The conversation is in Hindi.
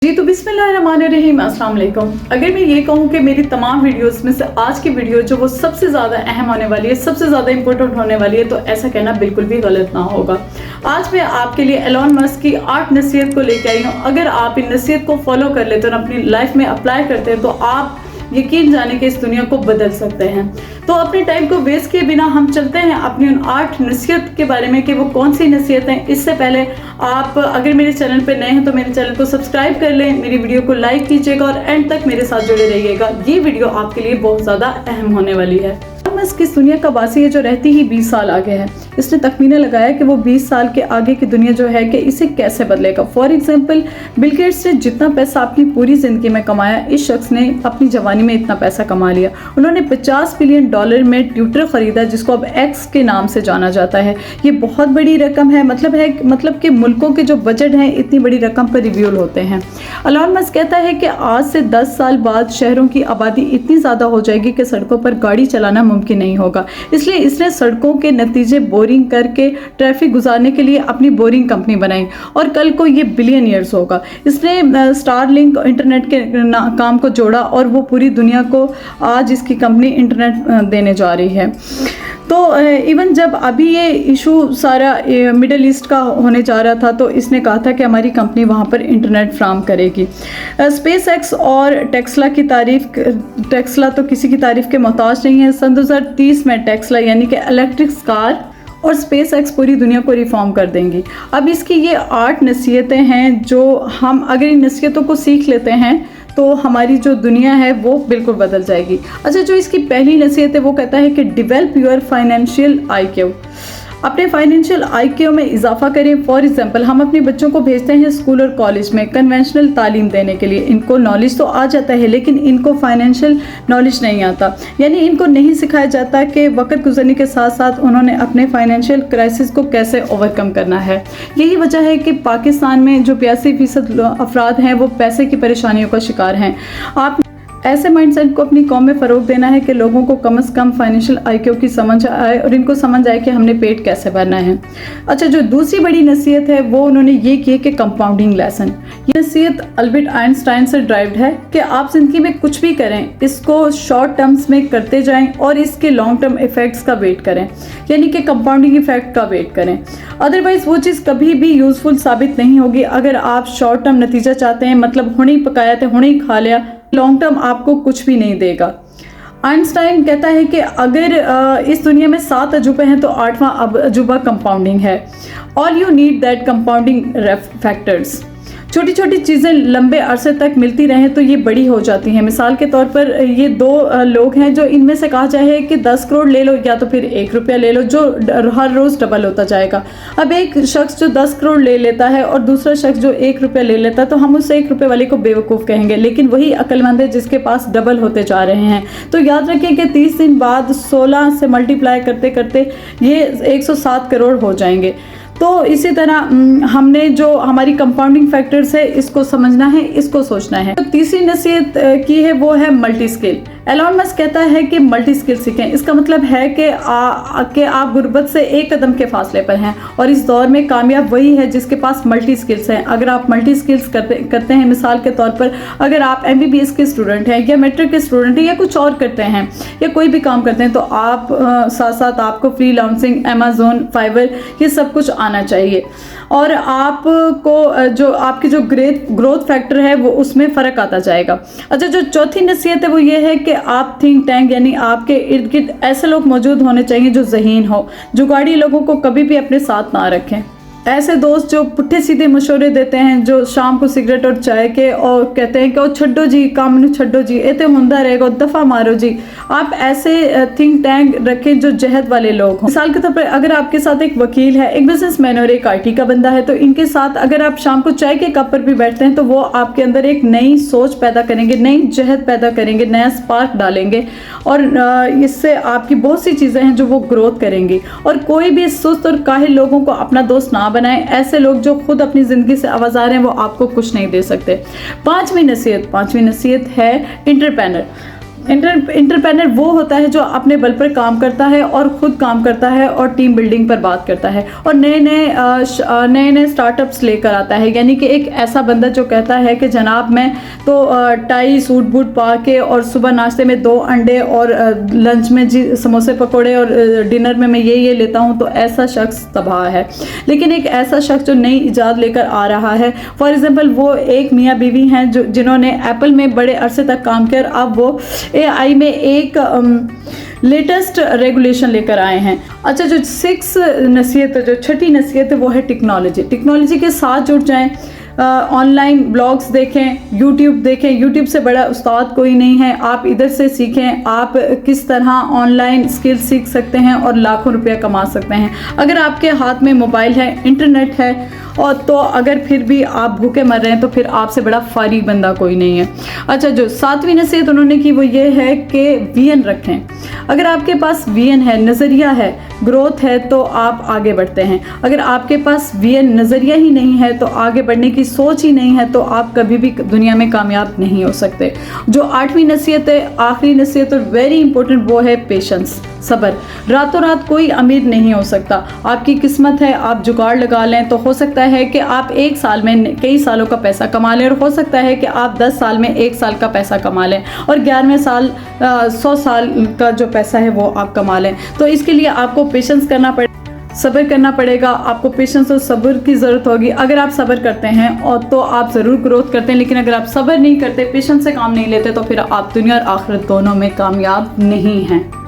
जी तो बिस्मिल्लाहिर्रहमानिर्रहीम, अस्सलाम वालेकुम। अगर मैं ये कहूँ कि मेरी तमाम वीडियोस में से आज की वीडियो जो वो सबसे ज़्यादा अहम होने वाली है, सबसे ज़्यादा इंपॉर्टेंट होने वाली है, तो ऐसा कहना बिल्कुल भी गलत ना होगा। आज मैं आपके लिए एलोन मस्क की 8 नसीहत को लेकर आई हूँ। अगर आप इन नसीहत को फॉलो कर लेते हैं और अपनी लाइफ में अप्लाई करते हैं तो आप यकीन जाने कि इस दुनिया को बदल सकते हैं। तो अपने टाइम को वेस्ट किए बिना हम चलते हैं अपनी उन 8 नसीहत के बारे में कि वो कौन सी नसीहत हैं। इससे पहले आप अगर मेरे चैनल पर नए हैं तो मेरे चैनल को सब्सक्राइब कर लें, मेरी वीडियो को लाइक कीजिएगा और एंड तक मेरे साथ जुड़े रहिएगा। ये वीडियो आपके लिए बहुत ज़्यादा अहम होने वाली है। मस्क इस दुनिया का वासी है जो रहती ही 20 साल आगे है। इसने तखमीना लगाया कि वो 20 साल के आगे की दुनिया जो है कि इसे कैसे बदलेगा। फॉर एग्जांपल, बिल गेट्स ने जितना पैसा अपनी पूरी ज़िंदगी में कमाया, इस शख्स ने अपनी जवानी में इतना पैसा कमा लिया। उन्होंने $50 बिलियन में ट्विटर ख़रीदा, जिसको अब एक्स के नाम से जाना जाता है। ये बहुत बड़ी रकम है, मतलब कि मुल्कों के जो बजट हैं इतनी बड़ी रकम पर रिव्यूल होते हैं। एलोन मस्क कहता है कि आज से 10 साल बाद शहरों की आबादी इतनी ज़्यादा हो जाएगी कि सड़कों पर गाड़ी चलाना मुमकिन नहीं होगा। इसलिए इसने सड़कों के नतीजे बोरिंग करके ट्रैफिक गुजारने के लिए अपनी बोरिंग कंपनी बनाई और कल को ये बिलियनियर्स होगा। इसने स्टारलिंक इंटरनेट के काम को जोड़ा और वो पूरी दुनिया को आज इसकी कंपनी इंटरनेट देने जा रही है। तो इवन जब अभी ये इशू सारा मिडल ईस्ट का होने जा रहा था तो इसने कहा था कि हमारी कंपनी वहाँ पर इंटरनेट फ्राहम करेगी। स्पेस एक्स और टेस्ला तो किसी की तारीफ के मोहताज नहीं है। सन 2030 में टेस्ला यानी कि इलेक्ट्रिक कार और स्पेस एक्स पूरी दुनिया को रिफॉर्म कर देंगी। अब इसकी ये 8 नसीहतें हैं जो हम अगर इन नसीहतों को सीख लेते हैं तो हमारी जो दुनिया है वो बिल्कुल बदल जाएगी। अच्छा, जो इसकी पहली नसीहत है वो कहता है कि डेवलप योर फाइनेंशियल IQ। अपने फाइनेंशियल IQ में इजाफा करें। फॉर एग्जांपल, हम अपने बच्चों को भेजते हैं स्कूल और कॉलेज में कन्वेंशनल तालीम देने के लिए। इनको नॉलेज तो आ जाता है लेकिन इनको फाइनेंशियल नॉलेज नहीं आता, यानी इनको नहीं सिखाया जाता कि वक्त गुजरने के साथ साथ उन्होंने अपने फाइनेंशियल क्राइसिस को कैसे ओवरकम करना है। यही वजह है कि पाकिस्तान में जो 82% अफराद हैं वो पैसे की परेशानियों का शिकार हैं। आप ऐसे माइंडसेट को अपनी कौम में फ़रोग देना है कि लोगों को कम से कम फाइनेंशियल IQ की समझ आए और इनको समझ आए कि हमने पेट कैसे भरना है। अच्छा, जो दूसरी बड़ी नसीहत है वो उन्होंने ये की कि कंपाउंडिंग लेसन। ये नसीहत अल्बर्ट आइंस्टाइन से ड्राइव्ड है कि आप ज़िंदगी में कुछ भी करें, इसको शॉर्ट टर्म्स में करते जाएं और इसके लॉन्ग टर्म इफ़ेक्ट्स का वेट करें, यानी कि कंपाउंडिंग इफ़ेक्ट का वेट करें। अदरवाइज़ वो चीज़ कभी भी यूज़फुल साबित नहीं होगी। अगर आप शॉर्ट टर्म नतीजा चाहते हैं, मतलब हुणे ही पकाया तो हुणे ही खा लिया, लॉन्ग टर्म आपको कुछ भी नहीं देगा। आइंस्टाइन कहता है कि अगर इस दुनिया में 7 अजूबे हैं तो 8वां अजूबा कंपाउंडिंग है। All you need that compounding factors. छोटी छोटी चीज़ें लंबे अरसे तक मिलती रहें तो ये बड़ी हो जाती हैं। मिसाल के तौर पर ये 2 लोग हैं जो इनमें से कहा जाए कि 10 करोड़ ले लो या तो फिर 1 रुपया ले लो, जो हर रोज़ डबल होता जाएगा। अब एक शख्स जो 10 करोड़ ले लेता है और दूसरा शख्स जो 1 रुपया ले लेता है तो हम उस 1 रुपये वाले को बेवकूफ़ कहेंगे, लेकिन वही अक्लमंद है जिसके पास डबल होते जा रहे हैं। तो याद रखें कि 30 दिन बाद 16 से मल्टीप्लाई करते करते ये 107 करोड़ हो जाएंगे। तो इसी तरह हमने जो हमारी कंपाउंडिंग फैक्टर्स है इसको समझना है, इसको सोचना है। तो तीसरी नसीहत की है वो है मल्टी स्किल। एलोन मस्क कहता है कि मल्टी स्किल सीखें। इसका मतलब है कि आप गुर्बत से एक कदम के फासले पर हैं और इस दौर में कामयाब वही है जिसके पास मल्टी स्किल्स हैं। अगर आप मल्टी स्किल्स करते हैं, मिसाल के तौर पर अगर आप MBBS के स्टूडेंट हैं या मेट्रिक के स्टूडेंट हैं या कुछ और करते हैं या कोई भी काम करते हैं तो आप साथ साथ आपको फ्रीलांसिंग, अमेज़न, फाइवर ये सब कुछ आना चाहिए और आपको जो आपकी जो ग्रोथ फैक्टर है वो उसमें फ़र्क आता जाएगा। अच्छा, जो चौथी नसीहत है वो ये है कि आप थिंक टैंक यानी आपके इर्द गिर्द ऐसे लोग मौजूद होने चाहिए जो ज़हीन हो, जो गाड़ी लोगों को कभी भी अपने साथ ना रखें। ऐसे दोस्त जो पुट्ठे सीधे मशवरे देते हैं, जो शाम को सिगरेट और चाय के और कहते हैं कि ओ छड्डो जी काम नू छड्डो जी, ये तो होंदा रहेगा, दफ़ा मारो जी। आप ऐसे थिंक टैंक रखें जो जहद वाले लोग हों। मिसाल के तौर पर अगर आपके साथ एक वकील है, एक बिजनेसमैन और एक IT का बंदा है तो इनके साथ अगर आप शाम को चाय के कप पर भी बैठते हैं तो वो आपके अंदर एक नई सोच पैदा करेंगे, नई जहद पैदा करेंगे, नया स्पार्क डालेंगे और इससे आपकी बहुत सी चीज़ें हैं जो वो ग्रोथ करेंगी। और कोई भी सुस्त और काहिल लोगों को अपना दोस्त ना बनाएं। ऐसे लोग जो खुद अपनी ज़िंदगी से आवाज़ार हैं वो आपको कुछ नहीं दे सकते। पांचवी नसीहत है एंटरप्रेन्योर। एंटरप्रेन्योर वो होता है जो अपने बल पर काम करता है और खुद काम करता है और टीम बिल्डिंग पर बात करता है और नए नए स्टार्टअप्स लेकर आता है। यानी कि एक ऐसा बंदा जो कहता है कि जनाब मैं तो टाई सूट बूट पा के और सुबह नाश्ते में 2 अंडे और लंच में जी समोसे पकौड़े और डिनर में मैं ये लेता हूँ, तो ऐसा शख्स तबाह है। लेकिन एक ऐसा शख्स जो नई इजाद लेकर आ रहा है, फॉर एग्जांपल वो एक मियाँ बीवी हैं जो जिन्होंने एप्पल में बड़े अरसे तक काम किया और अब वो AI में एक लेटेस्ट रेगुलेशन लेकर आए हैं। अच्छा, जो 6 नसीहत, जो छठी नसीहत है वो है टेक्नोलॉजी। टेक्नोलॉजी के साथ जुड़ जाएं, ऑनलाइन ब्लॉग्स देखें, यूट्यूब देखें। यूट्यूब से बड़ा उस्ताद कोई नहीं है, आप इधर से सीखें आप किस तरह ऑनलाइन स्किल सीख सकते हैं और लाखों रुपया कमा सकते हैं। अगर आपके हाथ में मोबाइल है, इंटरनेट है और तो अगर फिर भी आप भूखे मर रहे हैं तो फिर आपसे बड़ा फारिग बंदा कोई नहीं है। अच्छा, जो 7वीं नसीहत उन्होंने की वो ये है कि विजन रखें। अगर आपके पास विजन है, नज़रिया है, ग्रोथ है तो आप आगे बढ़ते हैं। अगर आपके पास विजन, नज़रिया ही नहीं है तो आगे बढ़ने की सोच ही नहीं है तो आप कभी भी दुनिया में कामयाब नहीं हो सकते। जो 8वीं नसीहत है, आखिरी नसीहत और वेरी इंपॉर्टेंट, वो है पेशेंस, सब्र। रातों रात कोई अमीर नहीं हो सकता। आपकी किस्मत है, आप जुगाड़ लगा लें तो हो सकता है कि आप 1 साल में कई सालों का पैसा कमा लें और हो सकता है कि आप 10 साल में 1 साल का पैसा कमा लें और 11वें साल 100 साल का जो पैसा है वो आप कमा लें। तो इसके लिए आपको पेशेंस करना पड़ेगा, सब्र करना पड़ेगा। आपको पेशेंस और सब्र की ज़रूरत होगी। अगर आप सब्र करते हैं और तो आप ज़रूर ग्रोथ करते हैं, लेकिन अगर आप सब्र नहीं करते, पेशेंस से काम नहीं लेते तो फिर आप दुनिया और आखिरत दोनों में कामयाब नहीं हैं।